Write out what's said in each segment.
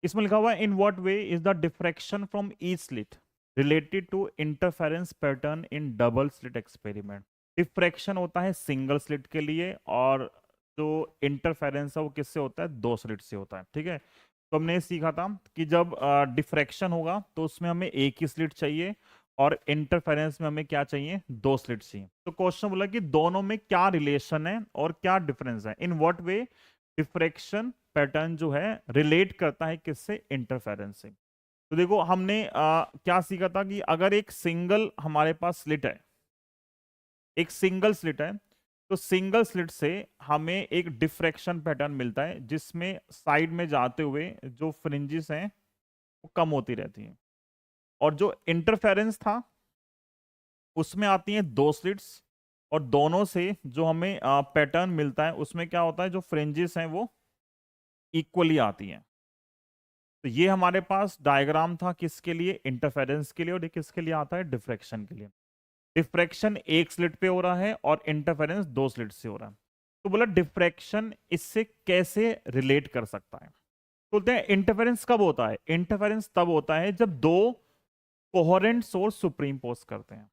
इसमें लिखा हुआ है in what way is the diffraction from each slit related to interference pattern in double slit experiment. Diffraction होता है सिंगल स्लिट के लिए, और जो इंटरफेरेंस है वो किससे होता है, दो स्लिट से होता है। ठीक है, तो हमने ये सीखा था कि जब डिफ्रैक्शन होगा तो उसमें हमें एक ही स्लिट चाहिए, और इंटरफेरेंस में हमें क्या चाहिए, दो स्लिट चाहिए। तो क्वेश्चन बोला कि दोनों में क्या रिलेशन है और क्या डिफरेंस है, in what way diffraction pattern जो है रिलेट करता है किससे, इंटरफेरेंस से। तो देखो हमने क्या सीखा था कि अगर एक सिंगल हमारे पास स्लिट है, एक सिंगल स्लिट है, तो सिंगल स्लिट से हमें एक डिफ्रैक्शन पैटर्न मिलता है जिसमें साइड में जाते हुए जो फ्रिंजेस हैं वो कम होती रहती हैं, और जो इंटरफेरेंस था उसमें आती हैं दो स्लिट्स, और दोनों से जो हमें पैटर्न मिलता है उसमें क्या होता है, जो फ्रिंजेस हैं वो इक्वली आती हैं। तो ये हमारे पास डायग्राम था किसके लिए, इंटरफेरेंस के लिए, और ये किसके लिए आता है, डिफ्रैक्शन के लिए। डिफ्रैक्शन एक स्लिट पे हो रहा है और इंटरफेरेंस दो स्लिट से हो रहा है। तो बोला डिफ्रैक्शन इससे कैसे रिलेट कर सकता है। बोलते हैं इंटरफेरेंस कब होता है, इंटरफेरेंस तब होता है जब दो कोहेरेंट सोर्स सुप्रीम पोज करते हैं।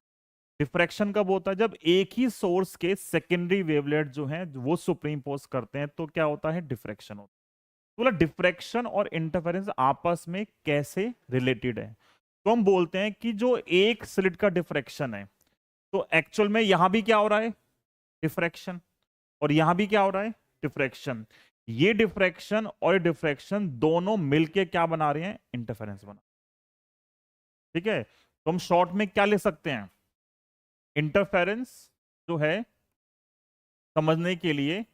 डिफ्रैक्शन कब होता है, जब एक ही सोर्स के सेकेंडरी वेवलेट जो हैं वो सुप्रीम पोज करते हैं, तो क्या होता है, डिफ्रैक्शन होता है। बोला डिफ्रैक्शन और इंटरफेरेंस आपस में कैसे रिलेटेड है। तो हम बोलते हैं कि जो एक स्लिट का डिफ्रैक्शन है, तो एक्चुअल में यहां भी क्या हो रहा है, डिफ्रैक्शन, और यहां भी क्या हो रहा है, डिफ्रैक्शन। ये डिफ्रैक्शन और डिफ्रैक्शन दोनों मिलके क्या बना रहे हैं, इंटरफेरेंस बना। ठीक है, तो हम शॉर्ट में क्या ले सकते हैं, इंटरफेरेंस जो है समझने के लिए,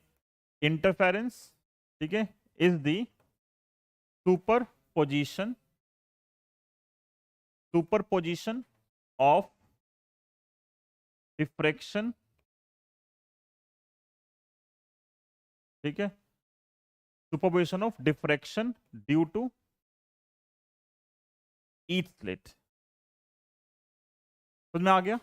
इंटरफेरेंस, ठीक है, is the superposition of diffraction. ठीक है, superposition of diffraction due to each slit. समझ में आ गया।